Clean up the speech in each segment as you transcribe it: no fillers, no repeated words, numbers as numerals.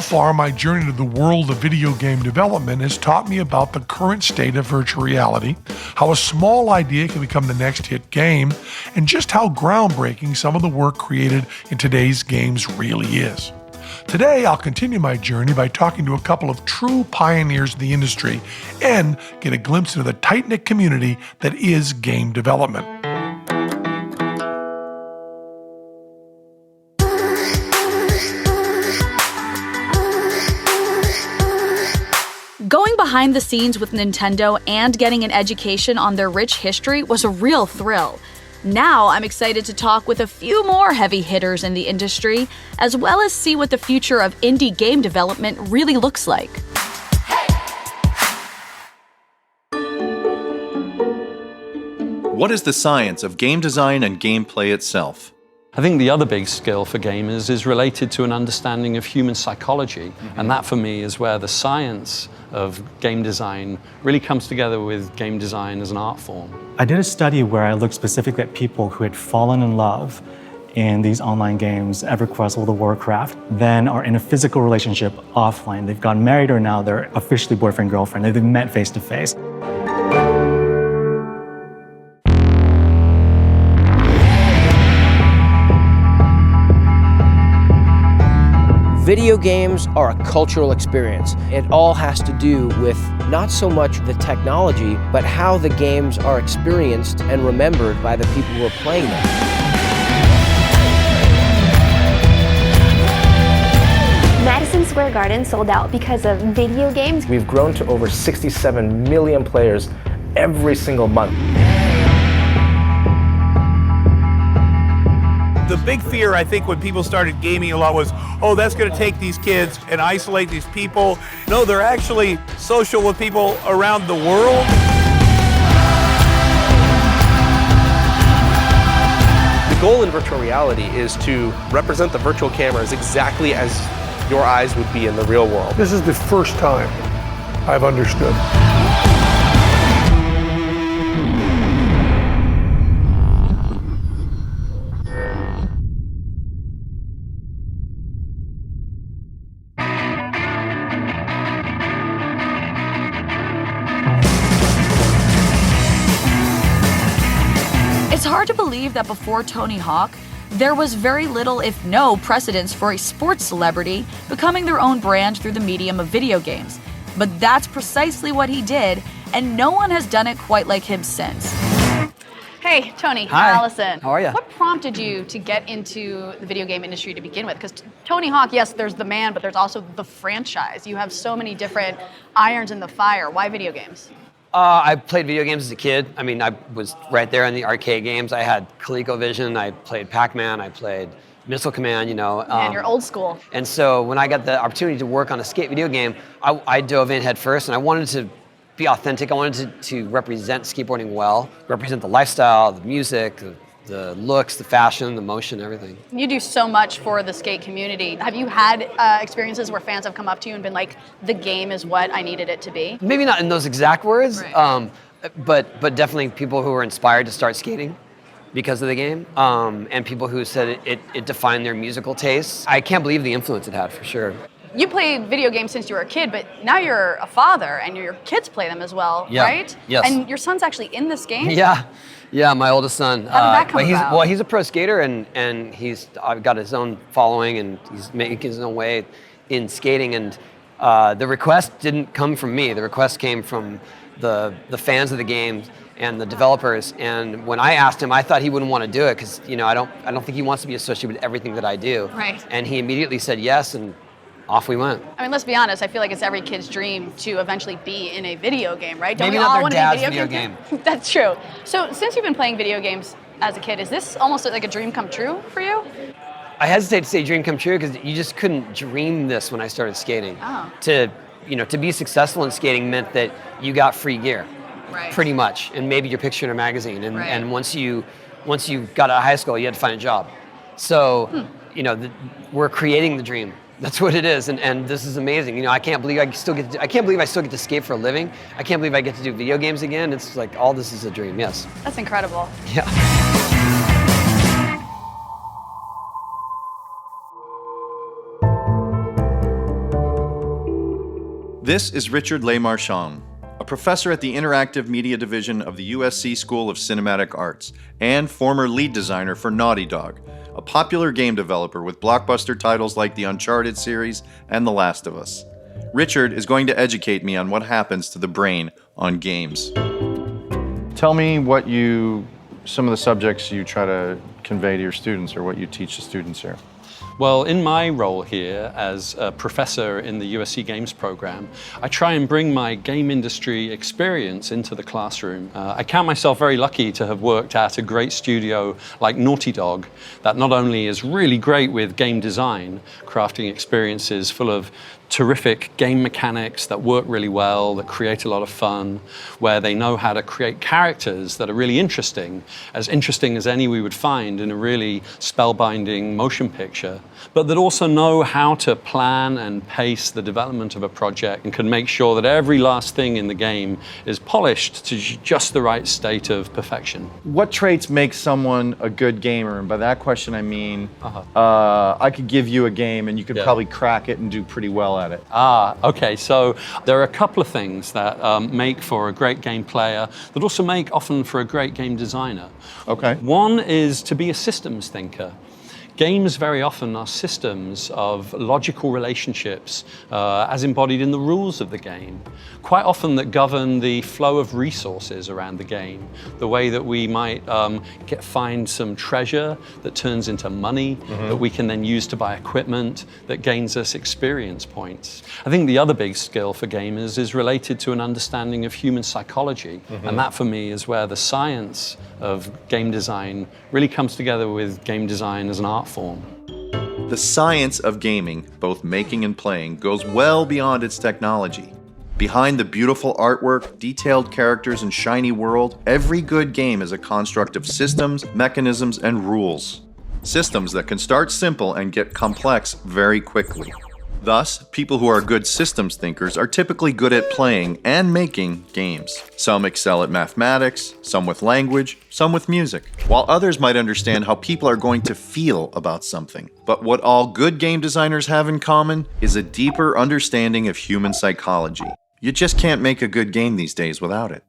far, my journey to the world of video game development has taught me about the current state of virtual reality, how a small idea can become the next hit game, and just how groundbreaking some of the work created in today's games really is. Today, I'll continue my journey by talking to a couple of true pioneers in the industry and get a glimpse into the tight-knit community that is game development. Going behind the scenes with Nintendo and getting an education on their rich history was a real thrill. Now I'm excited to talk with a few more heavy hitters in the industry, as well as see what the future of indie game development really looks like. What is the science of game design and gameplay itself? I think the other big skill for gamers is related to an understanding of human psychology, and that for me is where the science of game design really comes together with game design as an art form. I did a study where I looked specifically at people who had fallen in love in these online games, EverQuest, World of Warcraft, then are in a physical relationship offline. They've gotten married or now they're officially boyfriend, girlfriend. They've met face to face. Video games are a cultural experience. It all has to do with not so much the technology, but how the games are experienced and remembered by the people who are playing them. Madison Square Garden sold out because of video games. We've grown to over 67 million players every single month. The big fear, I think, when people started gaming a lot was, oh, that's going to take these kids and isolate these people. No, they're actually social with people around the world. The goal in virtual reality is to represent the virtual cameras exactly as your eyes would be in the real world. This is the first time I've understood. It's hard to believe that before Tony Hawk, there was very little, if no, precedence for a sports celebrity becoming their own brand through the medium of video games. But that's precisely what he did, and no one has done it quite like him since. Hey, Tony. Hi. Alison. How are you? What prompted you to get into the video game industry to begin with? Because Tony Hawk, yes, there's the man, but there's also the franchise. You have so many different irons in the fire. Why video games? I played video games as a kid. I mean, I was right there in the arcade games. I had ColecoVision, I played Pac-Man, I played Missile Command, you know. Man, you're old school. And so when I got the opportunity to work on a skate video game, I dove in head first, and I wanted to be authentic. I wanted to represent skateboarding well, represent the lifestyle, the music, the looks, the fashion, the motion, everything. You do so much for the skate community. Have you had experiences where fans have come up to you and been like, the game is what I needed it to be? Maybe not in those exact words, right. but definitely people who were inspired to start skating because of the game, and people who said it defined their musical tastes. I can't believe the influence it had, for sure. You played video games since you were a kid, but now you're a father and your kids play them as well, Yeah. right? Yes. And your son's actually in this game? Yeah, my oldest son. How did that come about? Well, he's a pro skater, and he's got his own following, and he's making his own way in skating. And the request didn't come from me. The request came from the fans of the game and the developers. And when I asked him, I thought he wouldn't want to do it because I don't think he wants to be associated with everything that I do. Right. And he immediately said yes, and off we went. I mean, let's be honest. I feel like it's every kid's dream to eventually be in a video game, right? Don't Maybe we not all their want to dad's be video game? game. That's true. So since you've been playing video games as a kid, is this almost like a dream come true for you? I hesitate to say dream come true because you just couldn't dream this when I started skating. Oh. To be successful in skating meant that you got free gear, right. pretty much, and maybe your picture in a magazine. And right. and once you got out of high school, you had to find a job. So, we're creating the dream. That's what it is, and this is amazing. I can't believe I still get to skate for a living. I can't believe I get to do video games again. It's like all this is a dream. Yes. That's incredible. Yeah. This is Richard Lemarchand, a professor at the Interactive Media Division of the USC School of Cinematic Arts and former lead designer for Naughty Dog, a popular game developer with blockbuster titles like the Uncharted series and The Last of Us. Richard is going to educate me on what happens to the brain on games. Tell me some of the subjects you try to convey to your students or what you teach the students here. Well, in my role here as a professor in the USC Games program, I try and bring my game industry experience into the classroom. I count myself very lucky to have worked at a great studio like Naughty Dog that not only is really great with game design, crafting experiences full of terrific game mechanics that work really well, that create a lot of fun, where they know how to create characters that are really interesting as any we would find in a really spellbinding motion picture, but that also know how to plan and pace the development of a project and can make sure that every last thing in the game is polished to just the right state of perfection. What traits make someone a good gamer? And by that question, I mean, I could give you a game and you could probably crack it and do pretty well at it. Okay, so there are a couple of things that make for a great game player that also make often for a great game designer. Okay. One is to be a systems thinker. Games very often are systems of logical relationships as embodied in the rules of the game, quite often that govern the flow of resources around the game, the way that we might find some treasure that turns into money that we can then use to buy equipment that gains us experience points. I think the other big skill for gamers is related to an understanding of human psychology, and that for me is where the science of game design really comes together with game design as an art form. The science of gaming, both making and playing, goes well beyond its technology. Behind the beautiful artwork, detailed characters, and shiny world, every good game is a construct of systems, mechanisms, and rules. Systems that can start simple and get complex very quickly. Thus, people who are good systems thinkers are typically good at playing and making games. Some excel at mathematics, some with language, some with music, while others might understand how people are going to feel about something. But what all good game designers have in common is a deeper understanding of human psychology. You just can't make a good game these days without it.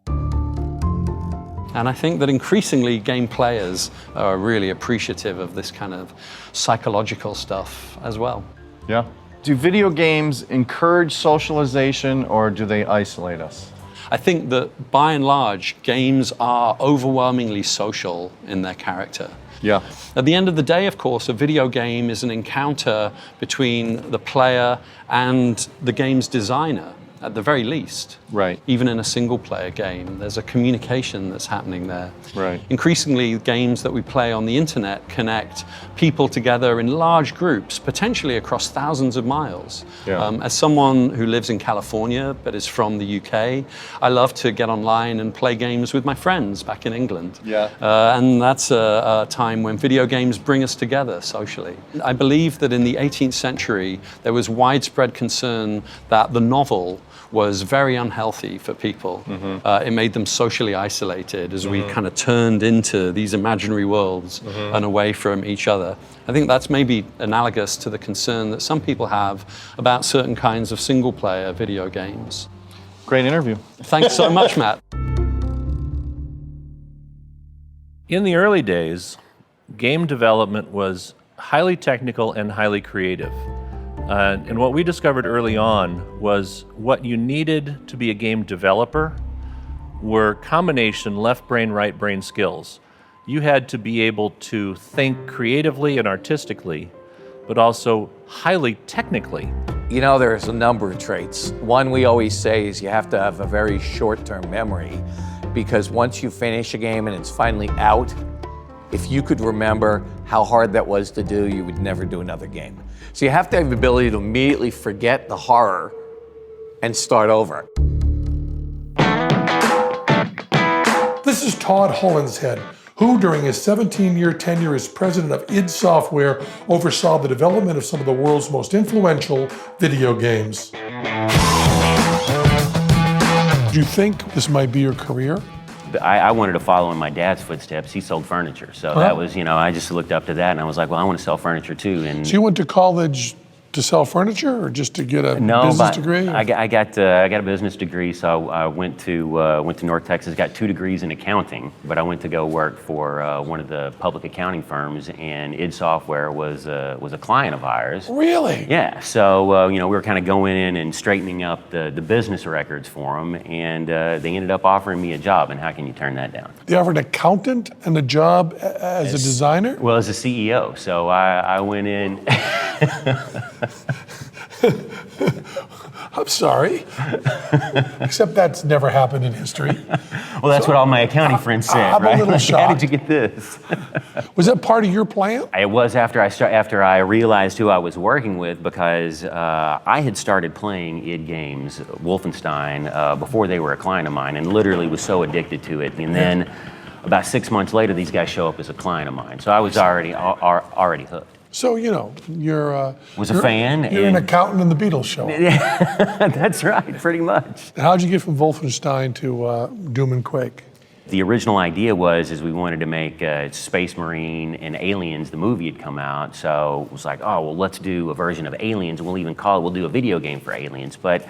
And I think that increasingly game players are really appreciative of this kind of psychological stuff as well. Yeah. Do video games encourage socialization or do they isolate us? I think that by and large, games are overwhelmingly social in their character. Yeah. At the end of the day, of course, a video game is an encounter between the player and the game's designer, at the very least. Right. Even in a single-player game, there's a communication that's happening there. Right. Increasingly, games that we play on the internet connect people together in large groups, potentially across thousands of miles. Yeah. As someone who lives in California but is from the UK, I love to get online and play games with my friends back in England. Yeah. And that's a time when video games bring us together socially. I believe that in the 18th century, there was widespread concern that the novel was very unhealthy for people. It made them socially isolated as we kind of turned into these imaginary worlds and away from each other. I think that's maybe analogous to the concern that some people have about certain kinds of single-player video games. Great interview. Thanks so much, Matt. In the early days, game development was highly technical and highly creative. And what we discovered early on was what you needed to be a game developer were combination left brain, right brain skills. You had to be able to think creatively and artistically, but also highly technically. You know, there's a number of traits. One we always say is you have to have a very short-term memory, because once you finish a game and it's finally out, if you could remember how hard that was to do, you would never do another game. So you have to have the ability to immediately forget the horror and start over. This is Todd Hollinshead, who during his 17-year tenure as president of id Software oversaw the development of some of the world's most influential video games. Do you think this might be your career? I wanted to follow in my dad's footsteps. He sold furniture. So that was, I just looked up to that and I was like, well, I want to sell furniture too. And so you went to college To sell furniture or just to get a business degree? I got a business degree, so I went to North Texas, got 2 degrees in accounting, but I went to go work for one of the public accounting firms, and id Software was a client of ours. Really? Yeah, so we were kind of going in and straightening up the business records for them, and they ended up offering me a job, and how can you turn that down? They offered an accountant and a job as a designer? Well, as a CEO, so I went in. I'm sorry. Except that's never happened in history. Well, that's what all my accounting friends said, I'm right? a little Like, shocked. how did you get this? Was that part of your plan? It was after I realized who I was working with, because I had started playing id games, Wolfenstein, before they were a client of mine, and literally was so addicted to it. And then about 6 months later, these guys show up as a client of mine. So I was already hooked. So, you're Was a fan. You're an accountant in the Beatles show. Yeah, that's right, pretty much. How'd you get from Wolfenstein to Doom and Quake? The original idea was we wanted to make Space Marine and Aliens. The movie had come out, so it was like, oh, well, let's do a version of Aliens, and we'll do a video game for Aliens. But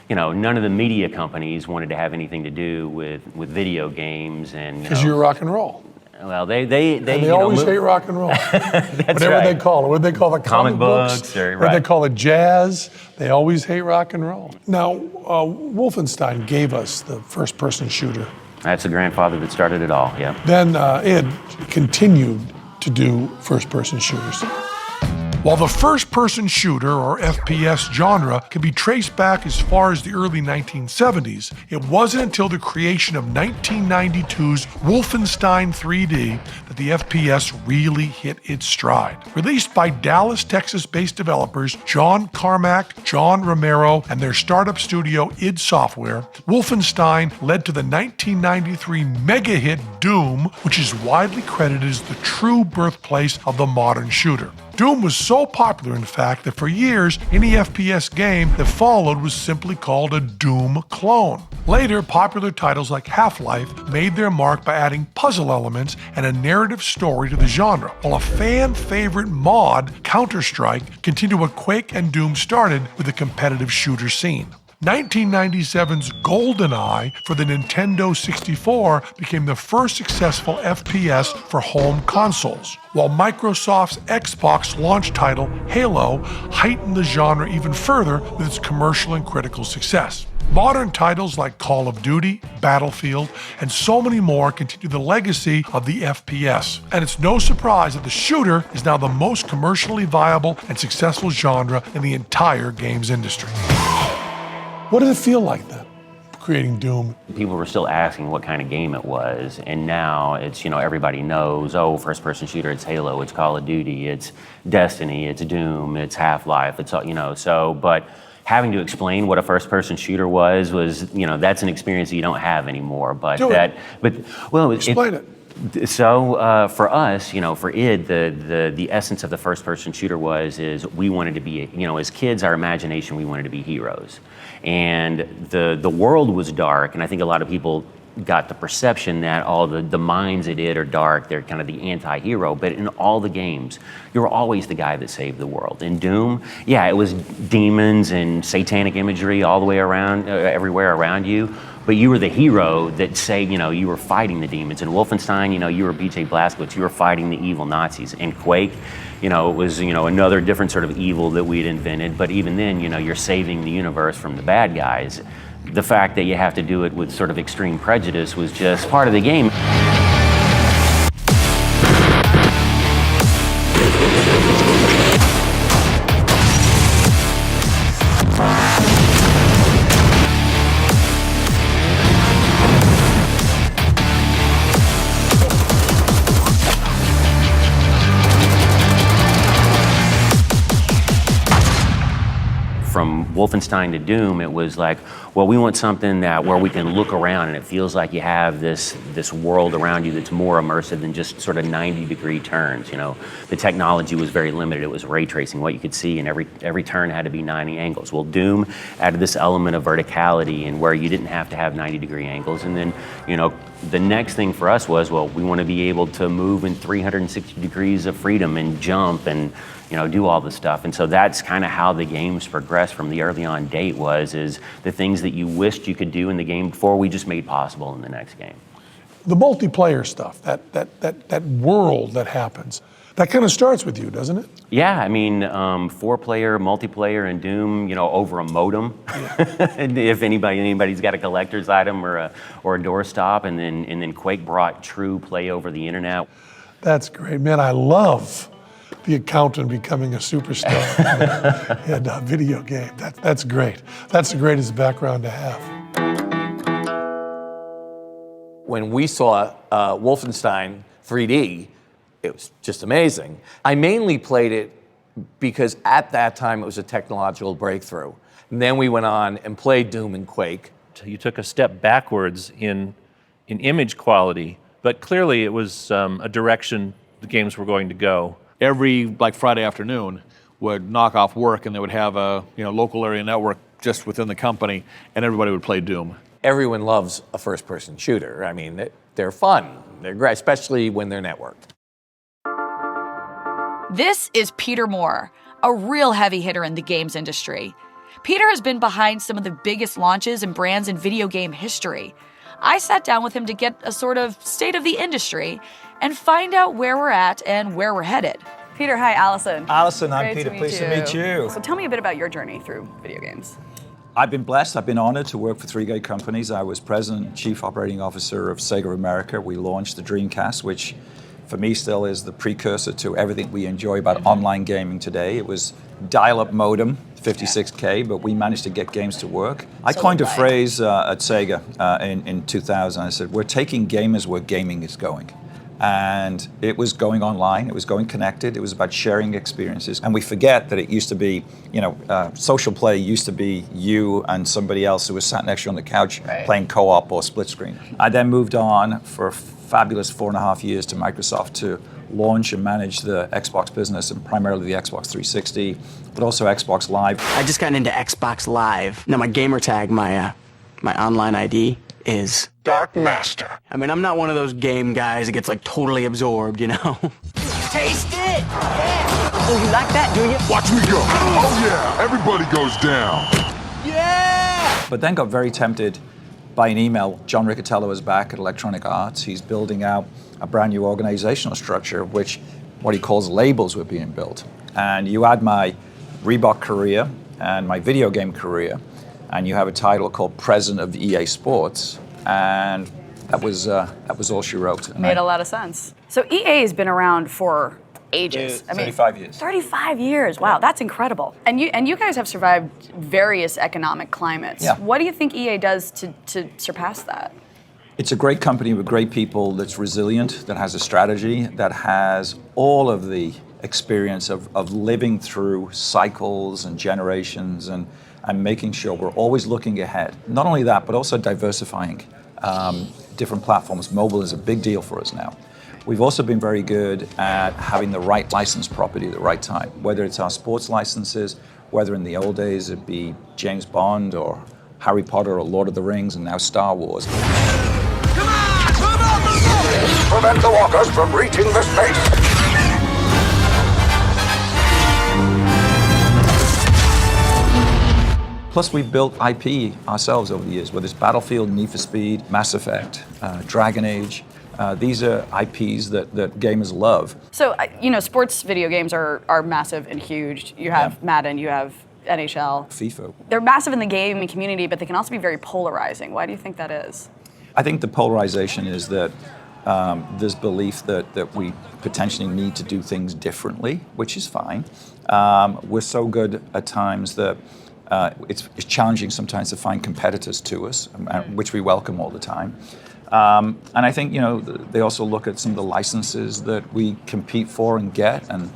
none of the media companies wanted to have anything to do with video games, and Because you're rock and roll. Well, they always hate rock and roll. Whatever right. they call it. What do they call it? Comic books, or, What do they call it? Jazz. They always hate rock and roll. Now, Wolfenstein gave us the first-person shooter. That's the grandfather that started it all. Yeah. Then id continued to do first-person shooters. While the first-person shooter, or FPS genre, can be traced back as far as the early 1970s, it wasn't until the creation of 1992's Wolfenstein 3D that the FPS really hit its stride. Released by Dallas, Texas-based developers John Carmack, John Romero, and their startup studio id Software, Wolfenstein led to the 1993 mega hit Doom, which is widely credited as the true birthplace of the modern shooter. Doom was so popular, in fact, that for years, any FPS game that followed was simply called a Doom clone. Later, popular titles like Half-Life made their mark by adding puzzle elements and a narrative story to the genre, while a fan-favorite mod, Counter-Strike, continued what Quake and Doom started with the competitive shooter scene. 1997's GoldenEye for the Nintendo 64 became the first successful FPS for home consoles, while Microsoft's Xbox launch title Halo heightened the genre even further with its commercial and critical success. Modern titles like Call of Duty, Battlefield, and so many more continue the legacy of the FPS, and it's no surprise that the shooter is now the most commercially viable and successful genre in the entire games industry. What did it feel like then, creating Doom? People were still asking what kind of game it was, and now it's, everybody knows, first-person shooter, it's Halo, it's Call of Duty, it's Destiny, it's Doom, it's Half-Life, it's all, but having to explain what a first-person shooter was, that's an experience that you don't have anymore. Explain it. So for us, for id, the essence of the first-person shooter is we wanted to be, as kids, our imagination, we wanted to be heroes. And the world was dark, and I think a lot of people got the perception that all the minds at id are dark, they're kind of the anti-hero, but in all the games, you're always the guy that saved the world. In Doom, it was demons and satanic imagery all the way around, everywhere around you, but you were the hero that saved, you were fighting the demons. In Wolfenstein, you were BJ Blazkowicz, you were fighting the evil Nazis. In Quake, it was, another different sort of evil that we'd invented, but even then, you're saving the universe from the bad guys. The fact that you have to do it with sort of extreme prejudice was just part of the game. From Wolfenstein to Doom, it was like, well, we want something where we can look around and it feels like you have this world around you that's more immersive than just sort of 90-degree turns. The technology was very limited. It was ray tracing, what you could see, and every turn had to be 90 angles. Well, Doom added this element of verticality and where you didn't have to have 90-degree angles. And then, the next thing for us was, well, we want to be able to move in 360 degrees of freedom and jump and do all the stuff. And so that's kind of how the games progressed from the early on date is the things that you wished you could do in the game before we just made possible in the next game. The multiplayer stuff, that world that happens, that kind of starts with you, doesn't it? Yeah, I mean, 4-player, multiplayer, and Doom, over a modem. And if anybody's got a collector's item or a doorstop, and then Quake brought true play over the internet. That's great, man. I love the accountant becoming a superstar in a video game. That's great. That's the greatest background to have. When we saw Wolfenstein 3D, it was just amazing. I mainly played it because at that time it was a technological breakthrough. And then we went on and played Doom and Quake. You took a step backwards in image quality, but clearly it was a direction the games were going to go. Every Friday afternoon would knock off work and they would have a local area network just within the company, and everybody would play Doom. Everyone loves a first-person shooter. I mean, they're fun. They're great, especially when they're networked. This is Peter Moore, a real heavy hitter in the games industry. Peter has been behind some of the biggest launches and brands in video game history. I sat down with him to get a sort of state of the industry and find out where we're at and where we're headed. Peter, hi, Alison. Alison, I'm Great Peter. Pleased to meet you. So tell me a bit about your journey through video games. I've been blessed. I've been honored to work for three great companies. I was president and chief operating officer of Sega America. We launched the Dreamcast, which for me still is the precursor to everything we enjoy about online gaming today. It was dial-up modem, 56K, but we managed to get games to work. I coined a phrase at Sega in 2000. I said, we're taking gamers where gaming is going. And it was going online, it was going connected, it was about sharing experiences. And we forget that it used to be, social play used to be you and somebody else who was sat next to you on the couch playing co-op or split screen. I then moved on for a fabulous 4.5 years to Microsoft to launch and manage the Xbox business, and primarily the Xbox 360, but also Xbox Live. I just got into Xbox Live. Now my gamer tag, my online ID is Dark Master. I mean, I'm not one of those game guys that gets totally absorbed, Taste it! Yeah. Oh, you like that, do you? Watch me go. Oh yeah, everybody goes down. Yeah! But then got very tempted by an email. John Riccatello is back at Electronic Arts. He's building out a brand new organizational structure, which what he calls labels were being built. And you add my Reebok career and my video game career, and you have a title called President of EA Sports, and that was all she wrote. Made a lot of sense. So EA has been around for ages. 35 years. 35 years. Wow, that's incredible. And you guys have survived various economic climates. Yeah. What do you think EA does to surpass that? It's a great company with great people that's resilient, that has a strategy, that has all of the experience of living through cycles and generations and making sure we're always looking ahead. Not only that, but also diversifying different platforms. Mobile is a big deal for us now. We've also been very good at having the right license property at the right time, whether it's our sports licenses, whether in the old days it'd be James Bond or Harry Potter or Lord of the Rings, and now Star Wars. Prevent the walkers from reaching the space. Plus, we've built IP ourselves over the years, whether it's Battlefield, Need for Speed, Mass Effect, Dragon Age. These are IPs that gamers love. So, sports video games are massive and huge. You have Madden, you have NHL. FIFA. They're massive in the gaming community, but they can also be very polarizing. Why do you think that is? I think the polarization is that there's belief that we potentially need to do things differently, which is fine. We're so good at times that it's challenging sometimes to find competitors to us, which we welcome all the time. And I think, they also look at some of the licenses that we compete for and get, and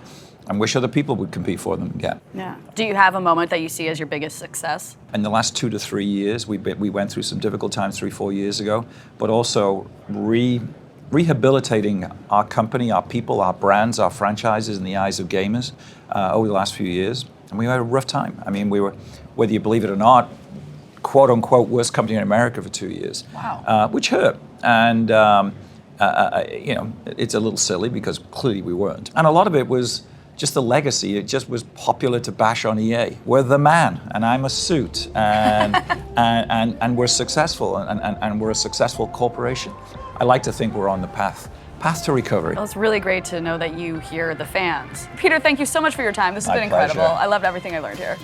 wish other people would compete for them and get. Yeah. Do you have a moment that you see as your biggest success? In the last 2 to 3 years, we went through some difficult times 3-4 years ago, but also rehabilitating our company, our people, our brands, our franchises in the eyes of gamers over the last few years. And we had a rough time. I mean, we were, whether you believe it or not, quote unquote, worst company in America for 2 years. Wow. Which hurt. And, it's a little silly because clearly we weren't. And a lot of it was just the legacy. It just was popular to bash on EA. We're the man, and I'm a suit, and and we're successful, and we're a successful corporation. I like to think we're on the path to recovery. Well, it's really great to know that you hear the fans. Peter, thank you so much for your time. This has My been incredible. pleasure. I loved everything I learned here.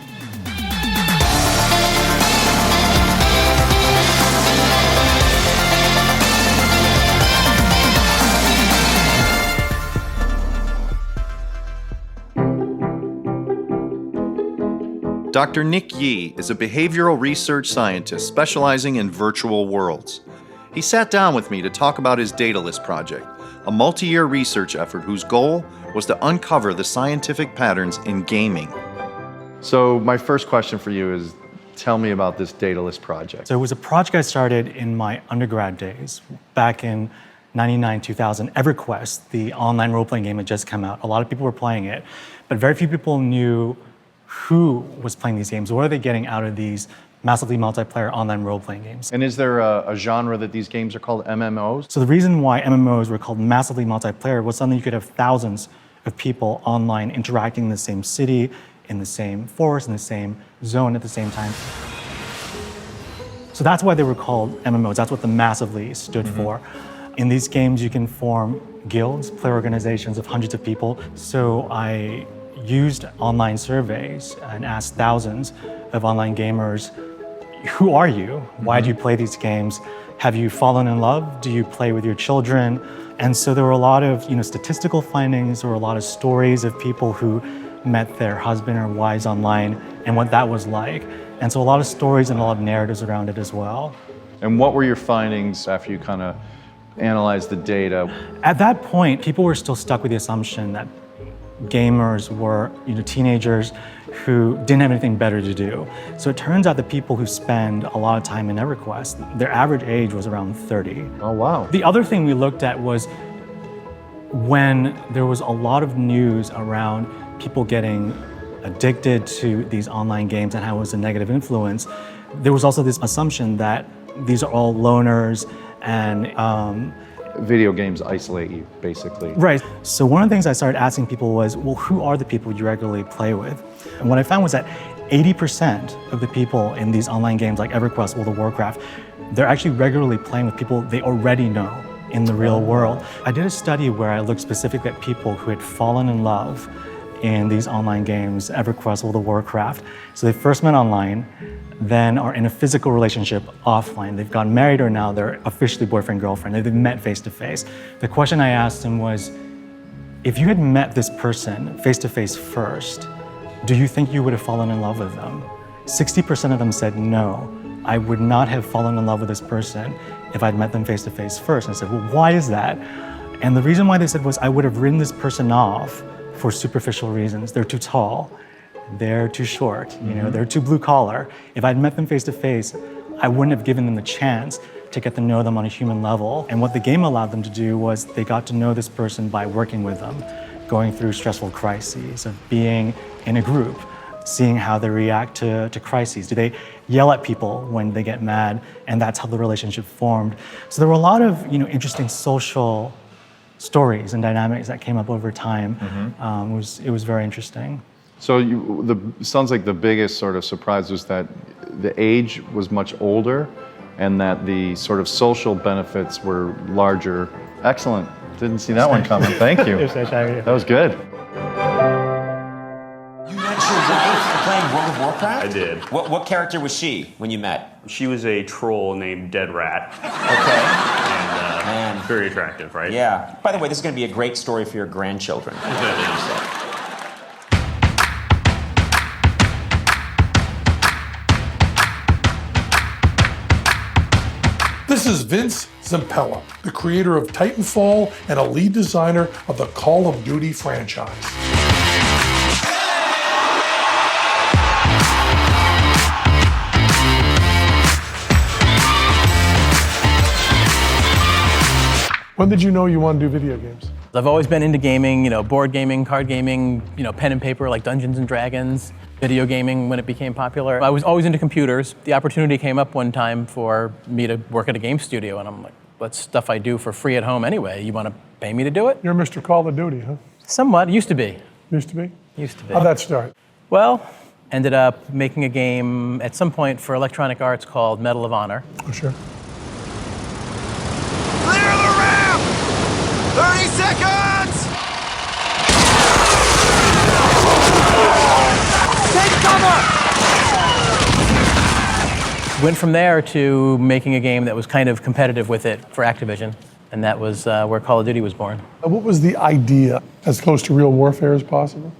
Dr. Nick Yee is a behavioral research scientist specializing in virtual worlds. He sat down with me to talk about his Daedalus project, a multi-year research effort whose goal was to uncover the scientific patterns in gaming. So my first question for you is, tell me about this Daedalus project. So it was a project I started in my undergrad days, back in 99, 2000. EverQuest, the online role-playing game, had just come out. A lot of people were playing it, but very few people knew who was playing these games. What are they getting out of these massively multiplayer online role-playing games? And is there a genre that these games are called MMOs? So the reason why MMOs were called massively multiplayer was something you could have thousands of people online interacting in the same city, in the same forest, in the same zone at the same time. So that's why they were called MMOs. That's what the massively stood for. In these games, you can form guilds, player organizations of hundreds of people. So I used online surveys and asked thousands of online gamers, who are you? Why do you play these games? Have you fallen in love? Do you play with your children? And so there were a lot of statistical findings, there were a lot of stories of people who met their husband or wives online and what that was like. And so a lot of stories and a lot of narratives around it as well. And what were your findings after you kind of analyzed the data? At that point, people were still stuck with the assumption that gamers were teenagers who didn't have anything better to do. So it turns out that people who spend a lot of time in EverQuest, their average age was around 30. Oh, wow. The other thing we looked at was when there was a lot of news around people getting addicted to these online games and how it was a negative influence, there was also this assumption that these are all loners and video games isolate you, basically. Right. So one of the things I started asking people was, well, who are the people you regularly play with? And what I found was that 80% of the people in these online games like EverQuest, World of Warcraft, they're actually regularly playing with people they already know in the real world. I did a study where I looked specifically at people who had fallen in love in these online games, EverQuest, World of Warcraft. So they first met online, then are in a physical relationship offline. They've gotten married or now they're officially boyfriend, girlfriend. They've met face to face. The question I asked them was, if you had met this person face to face first, do you think you would have fallen in love with them? 60% of them said, no, I would not have fallen in love with this person if I'd met them face to face first. And I said, well, why is that? And the reason why they said was, I would have written this person off for superficial reasons. They're too tall. They're too short, they're too blue collar. If I'd met them face to face, I wouldn't have given them the chance to get to know them on a human level. And what the game allowed them to do was they got to know this person by working with them, going through stressful crises, of being in a group, seeing how they react to crises. Do they yell at people when they get mad? And that's how the relationship formed. So there were a lot of interesting social stories and dynamics that came up over time. It was very interesting. So sounds like the biggest sort of surprise was that the age was much older and that the sort of social benefits were larger. Excellent. Didn't see that one coming. Thank you. That was good. You met your wife playing World of Warcraft? I did. What character was she when you met? She was a troll named Dead Rat. Okay. And very attractive, right? Yeah. By the way, this is going to be a great story for your grandchildren. This is Vince Zampella, the creator of Titanfall and a lead designer of the Call of Duty franchise. When did you know you wanted to do video games? I've always been into gaming, board gaming, card gaming, pen and paper like Dungeons and Dragons, video gaming when it became popular. I was always into computers. The opportunity came up one time for me to work at a game studio, and I'm like, that's stuff I do for free at home anyway. You want to pay me to do it? You're Mr. Call of Duty, huh? Somewhat, used to be. Used to be? Used to be. How'd that start? Well, ended up making a game at some point for Electronic Arts called Medal of Honor. Oh, sure. Clear the ramp! 30 seconds! Take cover! Went from there to making a game that was kind of competitive with it for Activision, and that was where Call of Duty was born. What was the idea? As close to real warfare as possible?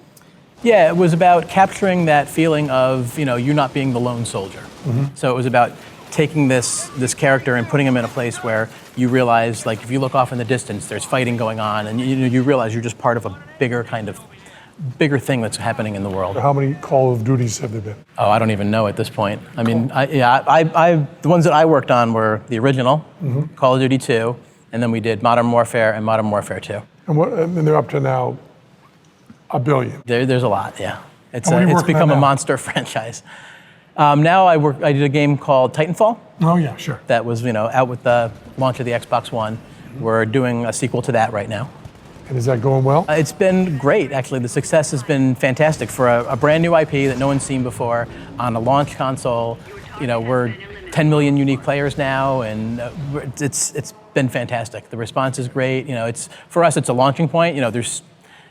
Yeah, it was about capturing that feeling of, you not being the lone soldier. Mm-hmm. So it was about taking this character and putting him in a place where you realize, like, if you look off in the distance, there's fighting going on, and you realize you're just part of a bigger thing that's happening in the world. How many Call of Duties have there been? Oh, I don't even know at this point. I mean, the ones that I worked on were the original, Mm-hmm. Call of Duty 2, and then we did Modern Warfare and Modern Warfare 2. And they're up to now 1 billion. There's a lot, yeah. It's And what are you working become on a now? monster franchise. Now I did a game called Titanfall. Oh yeah, sure. That was out with the launch of the Xbox One. We're doing a sequel to that right now. And is that going well? It's been great, actually. The success has been fantastic for a brand new IP that no one's seen before on a launch console. We're 10 million unique players now, and it's been fantastic. The response is great. For us, it's a launching point.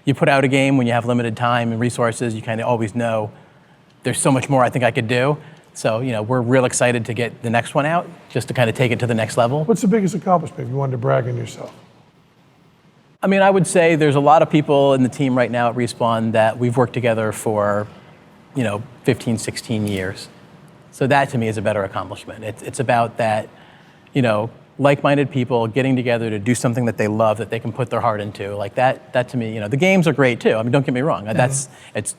You put out a game when you have limited time and resources. You kind of always know there's so much more I think I could do. So we're real excited to get the next one out, just to kind of take it to the next level. What's the biggest accomplishment if you wanted to brag on yourself? I mean, I would say there's a lot of people in the team right now at Respawn that we've worked together for, 15, 16 years. So that to me is a better accomplishment. It's about that, like-minded people getting together to do something that they love, that they can put their heart into. Like that to me, the games are great too. I mean, don't get me wrong. It's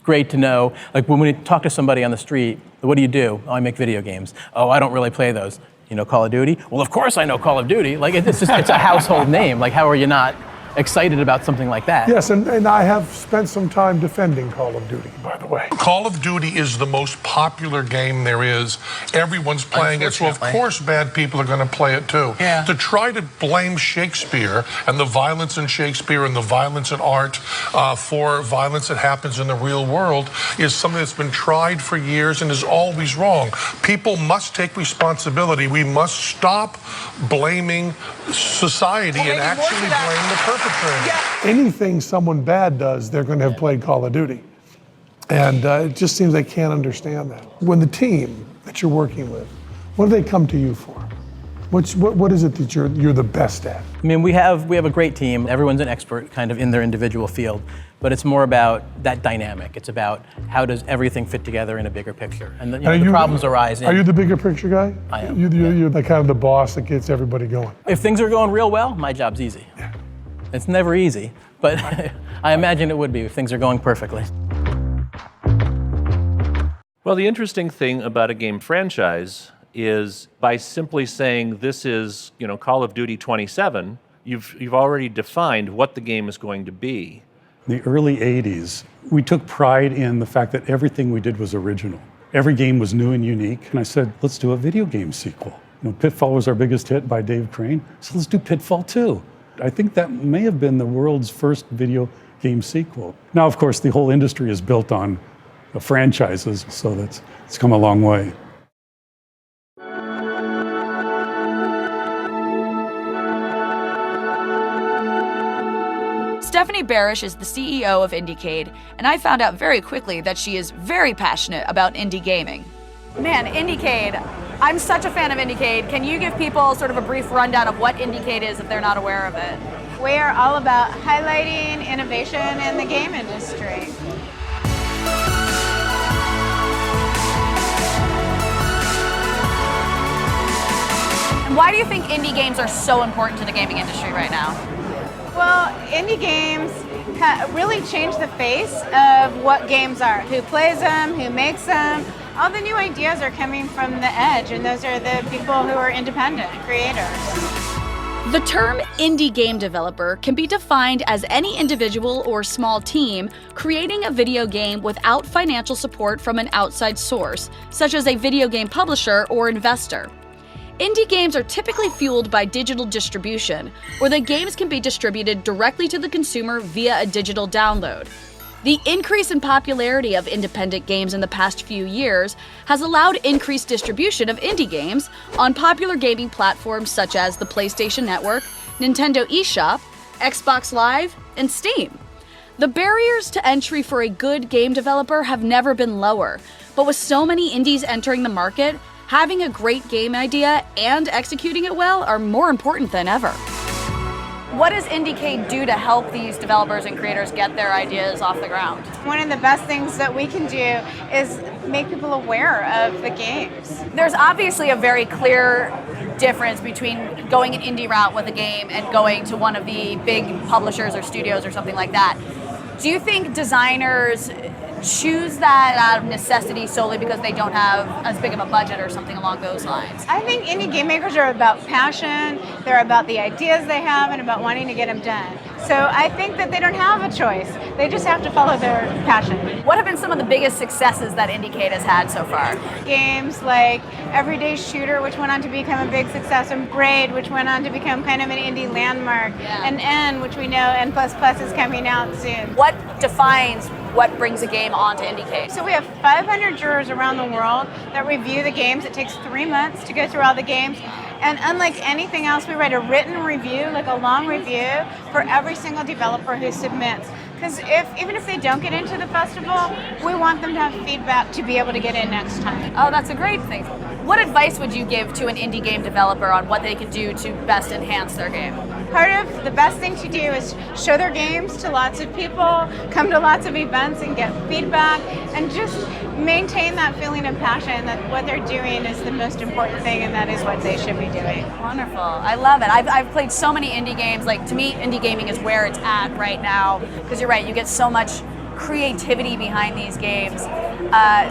great to know, like when we talk to somebody on the street, what do you do? Oh, I make video games. Oh, I don't really play those. Call of Duty? Well, of course I know Call of Duty. Like, it's a household name. Like, how are you not excited about something like that? Yes, and I have spent some time defending Call of Duty, by the way. Call of Duty is the most popular game there is. Everyone's playing it, so of course bad people are going to play it too. Yeah. To try to blame Shakespeare and the violence in Shakespeare and the violence in art for violence that happens in the real world is something that's been tried for years and is always wrong. People must take responsibility. We must stop blaming society and actually blame the perpetrator. Anything someone bad does, they're going to have played Call of Duty. And it just seems they can't understand that. When the team that you're working with, what do they come to you for? What is it that you're the best at? I mean, we have a great team. Everyone's an expert kind of in their individual field, but it's more about that dynamic. It's about how does everything fit together in a bigger picture. And the problems arise. Are you the bigger picture guy? I am. You're the kind of the boss that gets everybody going. If things are going real well, my job's easy. It's never easy, but I imagine it would be if things are going perfectly. Well, the interesting thing about a game franchise is by simply saying this is, Call of Duty 27, you've already defined what the game is going to be. In the early 80s, we took pride in the fact that everything we did was original. Every game was new and unique, and I said, let's do a video game sequel. Pitfall was our biggest hit by Dave Crane, so let's do Pitfall 2. I think that may have been the world's first video game sequel. Now, of course, the whole industry is built on franchises, so it's come a long way. Stephanie Barish is the CEO of Indiecade, and I found out very quickly that she is very passionate about indie gaming. Man, Indiecade. I'm such a fan of Indiecade. Can you give people sort of a brief rundown of what Indiecade is if they're not aware of it? We are all about highlighting innovation in the game industry. And why do you think indie games are so important to the gaming industry right now? Well, indie games really change the face of what games are. Who plays them, who makes them. All the new ideas are coming from the edge, and those are the people who are independent creators. The term indie game developer can be defined as any individual or small team creating a video game without financial support from an outside source, such as a video game publisher or investor. Indie games are typically fueled by digital distribution, where the games can be distributed directly to the consumer via a digital download. The increase in popularity of independent games in the past few years has allowed increased distribution of indie games on popular gaming platforms such as the PlayStation Network, Nintendo eShop, Xbox Live, and Steam. The barriers to entry for a good game developer have never been lower, but with so many indies entering the market, having a great game idea and executing it well are more important than ever. What does Indiecade do to help these developers and creators get their ideas off the ground? One of the best things that we can do is make people aware of the games. There's obviously a very clear difference between going an indie route with a game and going to one of the big publishers or studios or something like that. Do you think designers choose that out of necessity solely because they don't have as big of a budget or something along those lines? I think indie game makers are about passion, they're about the ideas they have and about wanting to get them done. So I think that they don't have a choice. They just have to follow their passion. What have been some of the biggest successes that Indiecade has had so far? Games like Everyday Shooter, which went on to become a big success, and Braid, which went on to become kind of an indie landmark, and N, which we know N++ is coming out soon. What defines what brings a game onto Indiecade? So we have 500 jurors around the world that review the games. It takes 3 months to go through all the games. And unlike anything else, we write a written review, like a long review, for every single developer who submits. Because even if they don't get into the festival, we want them to have feedback to be able to get in next time. Oh, that's a great thing. What advice would you give to an indie game developer on what they can do to best enhance their game? Part of the best thing to do is show their games to lots of people, come to lots of events and get feedback, and just maintain that feeling of passion that what they're doing is the most important thing and that is what they should be doing. Wonderful. I love it. I've played so many indie games. Like, to me, indie gaming is where it's at right now, because you're right, you get so much creativity behind these games.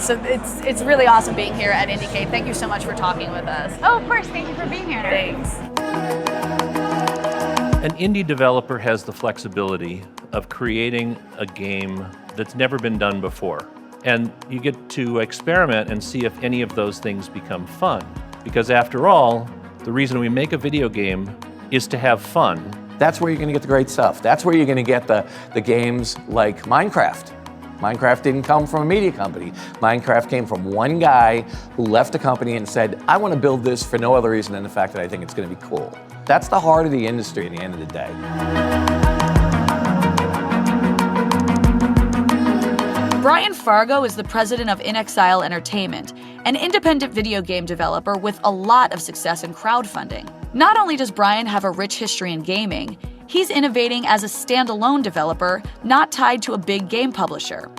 So it's really awesome being here at Indiecade. Thank you so much for talking with us. Oh, of course. Thank you for being here. Thanks. An indie developer has the flexibility of creating a game that's never been done before. And you get to experiment and see if any of those things become fun. Because after all, the reason we make a video game is to have fun. That's where you're going to get the great stuff. That's where you're going to get the games like Minecraft. Minecraft didn't come from a media company. Minecraft came from one guy who left the company and said, I want to build this for no other reason than the fact that I think it's going to be cool. That's the heart of the industry at the end of the day. Brian Fargo is the president of In Exile Entertainment, an independent video game developer with a lot of success in crowdfunding. Not only does Brian have a rich history in gaming, he's innovating as a standalone developer, not tied to a big game publisher.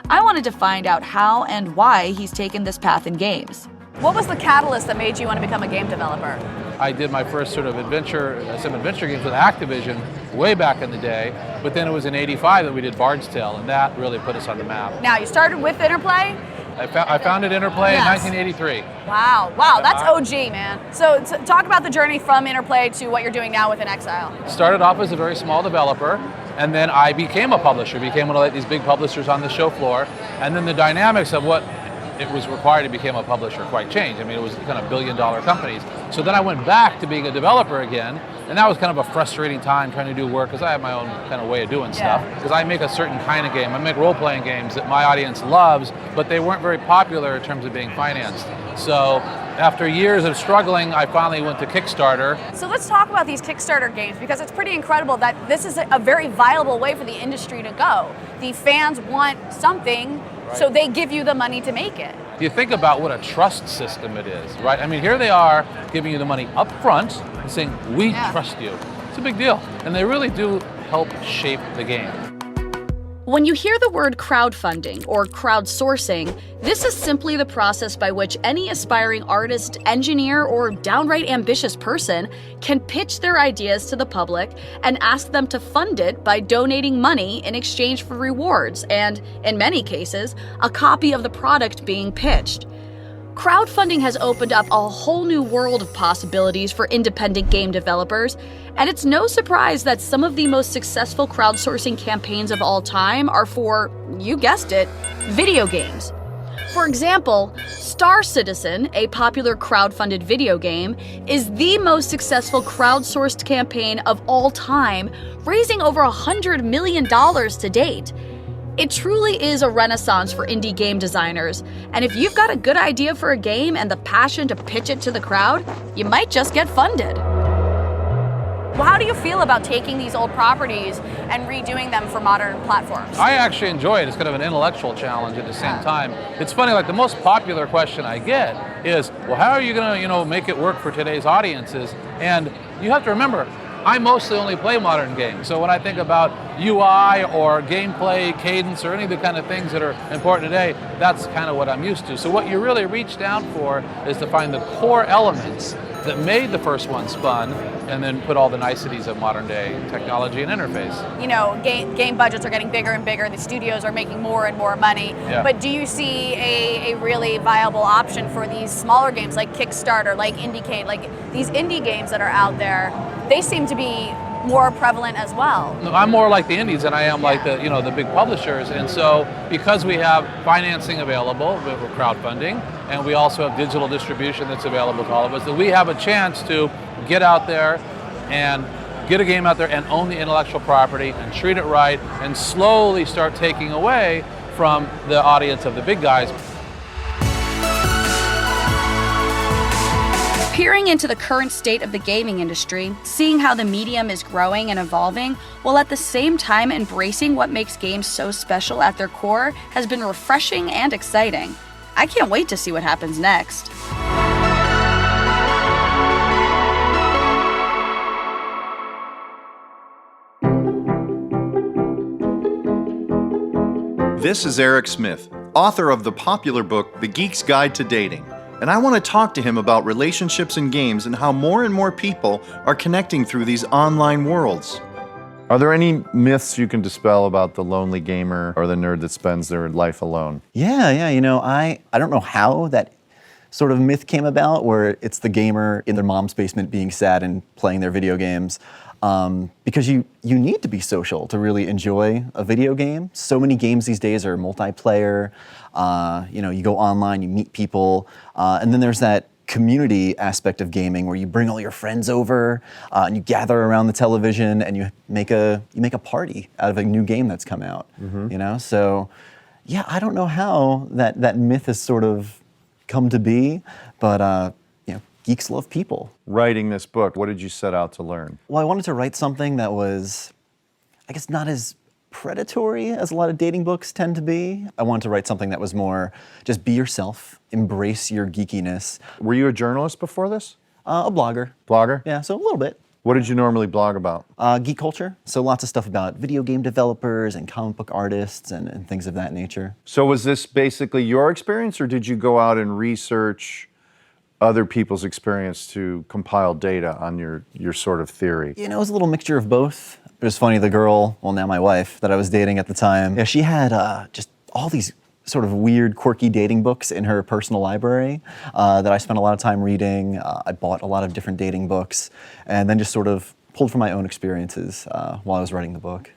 I wanted to find out how and why he's taken this path in games. What was the catalyst that made you want to become a game developer? I did my first sort of some adventure games with Activision way back in the day, but then it was in '85 that we did Bard's Tale, and that really put us on the map. Now, you started with Interplay? I founded Interplay in 1983. Wow, that's OG, man. So talk about the journey from Interplay to what you're doing now with In Exile. Started off as a very small developer, and then I became a publisher, became one of these big publishers on the show floor, and then the dynamics of what it was required to become a publisher quite changed. I mean, it was kind of billion-dollar companies. So then I went back to being a developer again, and that was kind of a frustrating time trying to do work because I have my own kind of way of doing stuff. Because I make a certain kind of game. I make role-playing games that my audience loves, but they weren't very popular in terms of being financed. So after years of struggling, I finally went to Kickstarter. So let's talk about these Kickstarter games, because it's pretty incredible that this is a very viable way for the industry to go. The fans want something, so they give you the money to make it. You think about what a trust system it is, right? I mean, here they are giving you the money up front and saying, we trust you. It's a big deal. And they really do help shape the game. When you hear the word crowdfunding or crowdsourcing, this is simply the process by which any aspiring artist, engineer, or downright ambitious person can pitch their ideas to the public and ask them to fund it by donating money in exchange for rewards and, in many cases, a copy of the product being pitched. Crowdfunding has opened up a whole new world of possibilities for independent game developers, and it's no surprise that some of the most successful crowdsourcing campaigns of all time are for, you guessed it, video games. For example, Star Citizen, a popular crowdfunded video game, is the most successful crowdsourced campaign of all time, raising over $100 million to date. It truly is a renaissance for indie game designers, and if you've got a good idea for a game and the passion to pitch it to the crowd, you might just get funded. Well, how do you feel about taking these old properties and redoing them for modern platforms? I actually enjoy it. It's kind of an intellectual challenge at the same time. It's funny, like the most popular question I get is, well, how are you going to, make it work for today's audiences? And you have to remember, I mostly only play modern games. So when I think about UI or gameplay, cadence, or any of the kind of things that are important today, that's kind of what I'm used to. So what you really reach down for is to find the core elements that made the first one fun, and then put all the niceties of modern day technology and interface. Game budgets are getting bigger and bigger. The studios are making more and more money. Yeah. But do you see a really viable option for these smaller games like Kickstarter, like Indiecade, like these indie games that are out there? They seem to be more prevalent as well. I'm more like the indies than I am like the the big publishers, and so because we have financing available, we have crowdfunding, and we also have digital distribution that's available to all of us, that we have a chance to get out there and get a game out there and own the intellectual property and treat it right and slowly start taking away from the audience of the big guys. Peering into the current state of the gaming industry, seeing how the medium is growing and evolving, while at the same time embracing what makes games so special at their core, has been refreshing and exciting. I can't wait to see what happens next. This is Eric Smith, author of the popular book, The Geek's Guide to Dating. And I want to talk to him about relationships in games and how more and more people are connecting through these online worlds. Are there any myths you can dispel about the lonely gamer or the nerd that spends their life alone? Yeah, I don't know how that sort of myth came about, where it's the gamer in their mom's basement being sad and playing their video games. Because you need to be social to really enjoy a video game. So many games these days are multiplayer. You go online, you meet people, and then there's that community aspect of gaming where you bring all your friends over and you gather around the television and you make a party out of a new game that's come out. So yeah, I don't know how that myth has sort of come to be, but geeks love people. Writing this book, what did you set out to learn? Well, I wanted to write something that was, I guess, not as predatory as a lot of dating books tend to be. I wanted to write something that was more just be yourself, embrace your geekiness. Were you a journalist before this? A blogger. Blogger? Yeah, so a little bit. What did you normally blog about? Geek culture. So lots of stuff about video game developers and comic book artists and things of that nature. So was this basically your experience, or did you go out and research other people's experience to compile data on your sort of theory? It was a little mixture of both. It was funny, the girl, well, now my wife, that I was dating at the time, she had just all these sort of weird, quirky dating books in her personal library that I spent a lot of time reading. I bought a lot of different dating books and then just sort of pulled from my own experiences while I was writing the book.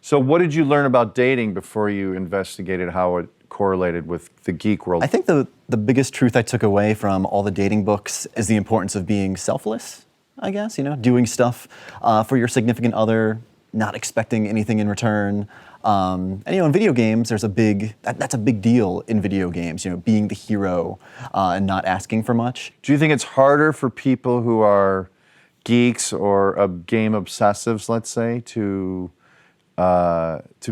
So what did you learn about dating before you investigated how it correlated with the geek world? I think the biggest truth I took away from all the dating books is the importance of being selfless, I guess, doing stuff for your significant other, not expecting anything in return. And in video games, there's that's a big deal in video games, being the hero and not asking for much. Do you think it's harder for people who are geeks or game obsessives, let's say, to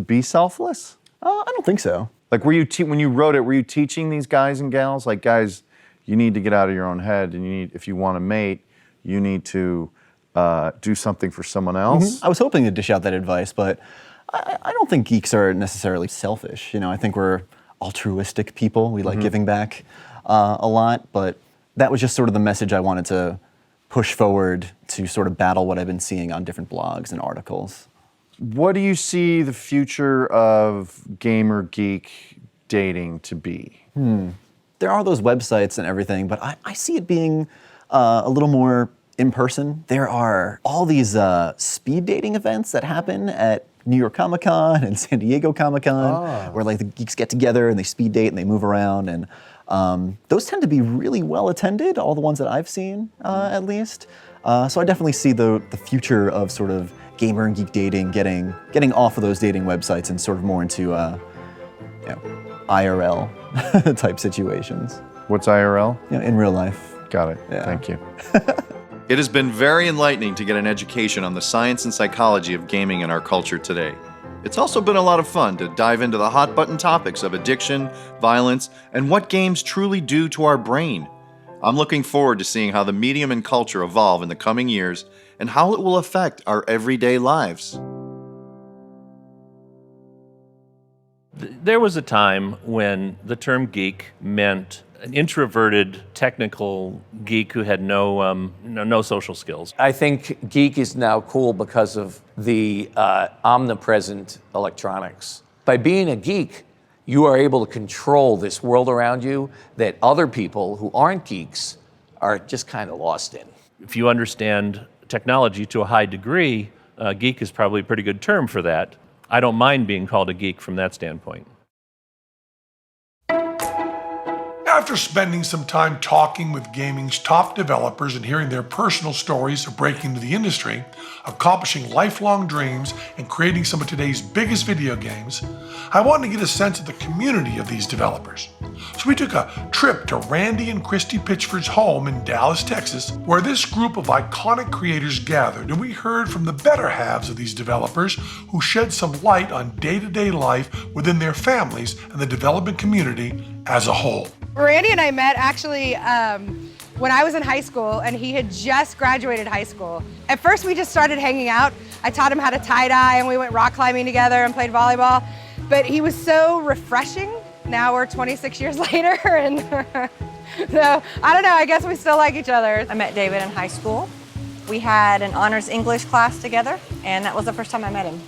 be selfless? I don't think so. Like, when you wrote it, were you teaching these guys and gals, like, guys, you need to get out of your own head, and if you want to mate, you need to do something for someone else? I was hoping to dish out that advice, but I don't think geeks are necessarily selfish. I think we're altruistic people. We like giving back a lot, but that was just sort of the message I wanted to push forward to sort of battle what I've been seeing on different blogs and articles. What do you see the future of gamer geek dating to be? There are those websites and everything, but I see it being a little more in person. There are all these speed dating events that happen at New York Comic-Con and San Diego Comic-Con, where like the geeks get together and they speed date and they move around, and those tend to be really well attended, all the ones that I've seen at least. So I definitely see the future of sort of gamer and geek dating getting off of those dating websites and sort of more into IRL type situations. What's IRL? In real life. Got it. Thank you. It has been very enlightening to get an education on the science and psychology of gaming in our culture today. It's also been a lot of fun to dive into the hot button topics of addiction, violence, and what games truly do to our brain. I'm looking forward to seeing how the medium and culture evolve in the coming years and how it will affect our everyday lives. There was a time when the term geek meant an introverted, technical geek who had no social skills. I think geek is now cool because of the omnipresent electronics. By being a geek, you are able to control this world around you that other people who aren't geeks are just kind of lost in. If you understand technology to a high degree, geek is probably a pretty good term for that. I don't mind being called a geek from that standpoint. After spending some time talking with gaming's top developers and hearing their personal stories of breaking into the industry, accomplishing lifelong dreams, and creating some of today's biggest video games, I wanted to get a sense of the community of these developers. So we took a trip to Randy and Christy Pitchford's home in Dallas, Texas, where this group of iconic creators gathered, and we heard from the better halves of these developers who shed some light on day-to-day life within their families and the development community as a whole. Randy and I met actually when I was in high school, and he had just graduated high school. At first we just started hanging out. I taught him how to tie-dye, and we went rock climbing together and played volleyball. But he was so refreshing. Now we're 26 years later, and so I don't know, I guess we still like each other. I met David in high school. We had an honors English class together, and that was the first time I met him.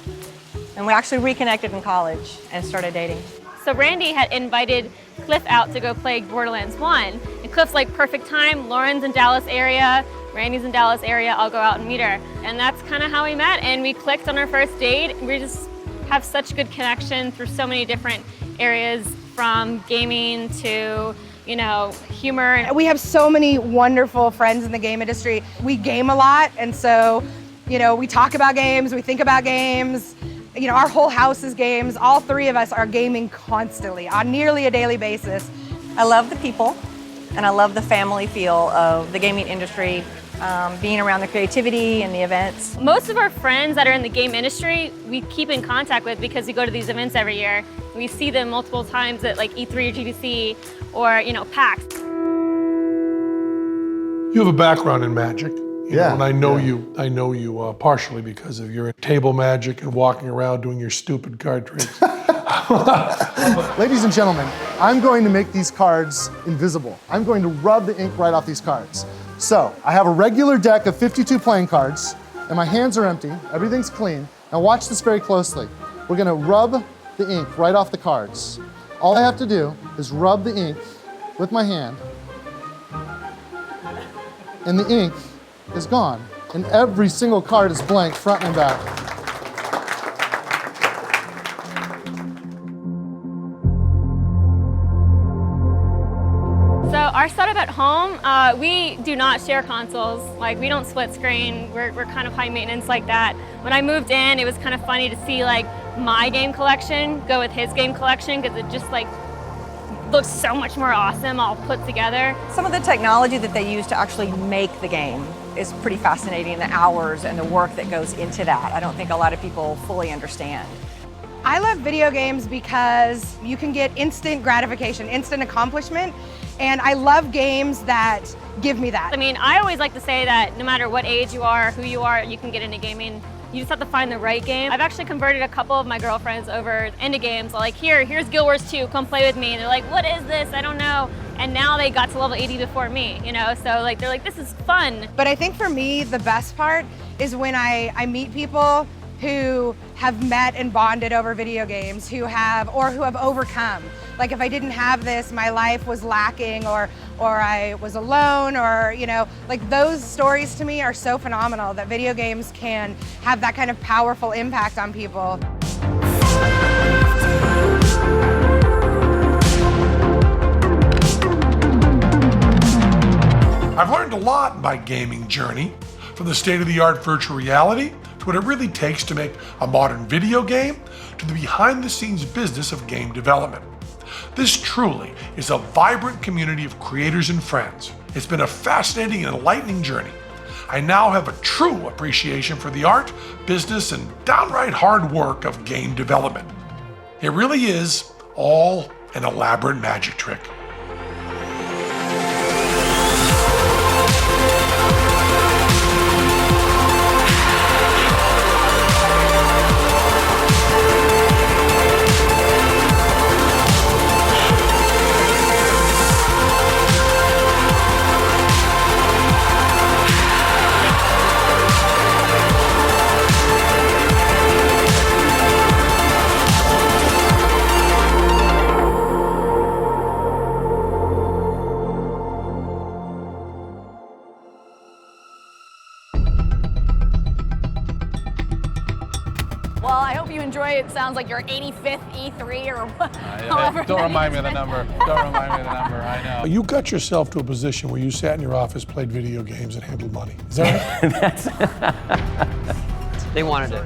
And we actually reconnected in college and started dating. So Randy had invited Cliff out to go play Borderlands 1. And Cliff's like, perfect time, Lauren's in Dallas area, Randy's in Dallas area, I'll go out and meet her. And that's kind of how we met, and we clicked on our first date. We just have such good connection through so many different areas, from gaming to, humor. We have so many wonderful friends in the game industry. We game a lot, and so, we talk about games, we think about games. Our whole house is games. All three of us are gaming constantly, on nearly a daily basis. I love the people, and I love the family feel of the gaming industry, being around the creativity and the events. Most of our friends that are in the game industry, we keep in contact with because we go to these events every year. We see them multiple times at like E3 or GDC or, PAX. You have a background in magic. Yeah, and I know you partially because of your table magic and walking around doing your stupid card tricks. Ladies and gentlemen, I'm going to make these cards invisible. I'm going to rub the ink right off these cards. So, I have a regular deck of 52 playing cards, and my hands are empty, everything's clean. Now watch this very closely. We're gonna rub the ink right off the cards. All I have to do is rub the ink with my hand, and the ink is gone. And every single card is blank, front and back. So our setup at home, we do not share consoles. Like, we don't split screen. We're kind of high maintenance like that. When I moved in, it was kind of funny to see like my game collection go with his game collection, because it just like looks so much more awesome all put together. Some of the technology that they use to actually make the game is pretty fascinating, the hours and the work that goes into that. I don't think a lot of people fully understand. I love video games because you can get instant gratification, instant accomplishment, and I love games that give me that. I mean, I always like to say that no matter what age you are, who you are, you can get into gaming. You just have to find the right game. I've actually converted a couple of my girlfriends over into games. Like, here's Guild Wars 2, come play with me. And they're like, what is this? I don't know. And now they got to level 80 before me, So like, they're like, this is fun. But I think for me, the best part is when I meet people who have met and bonded over video games, who have overcome. Like, if I didn't have this, my life was lacking, or I was alone, or, like, those stories to me are so phenomenal that video games can have that kind of powerful impact on people. I've learned a lot in my gaming journey, from the state-of-the-art virtual reality, from what it really takes to make a modern video game to the behind-the-scenes business of game development. This truly is a vibrant community of creators and friends. It's been a fascinating and enlightening journey. I now have a true appreciation for the art, business, and downright hard work of game development. It really is all an elaborate magic trick. Well, I hope you enjoy it. Sounds like your 85th E3 or however. Don't remind me of the number. Don't remind me of the number. I know. You got yourself to a position where you sat in your office, played video games, and handled money. Is that right? They wanted it.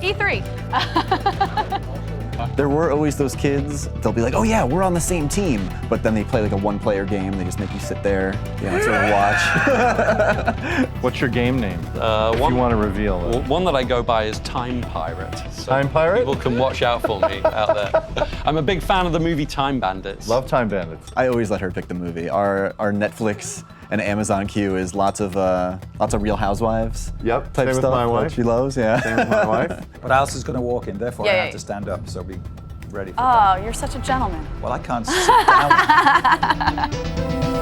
E3. There were always those kids, they'll be like, oh yeah, we're on the same team. But then they play like a one-player game, they just make you sit there, sort of watch. What's your game name? If you want to reveal it. One that I go by is Time Pirate. So Time Pirate? People can watch out for me out there. I'm a big fan of the movie Time Bandits. Love Time Bandits. I always let her pick the movie. Our Netflix and Amazon queue is lots of Real Housewives. Yep, type same with stuff my that wife. she loves, yeah. Same with my wife. But Alice is going to walk in, therefore I Yeah, have to stand up, so be ready for Oh, you're such a gentleman. Well, I can't sit down.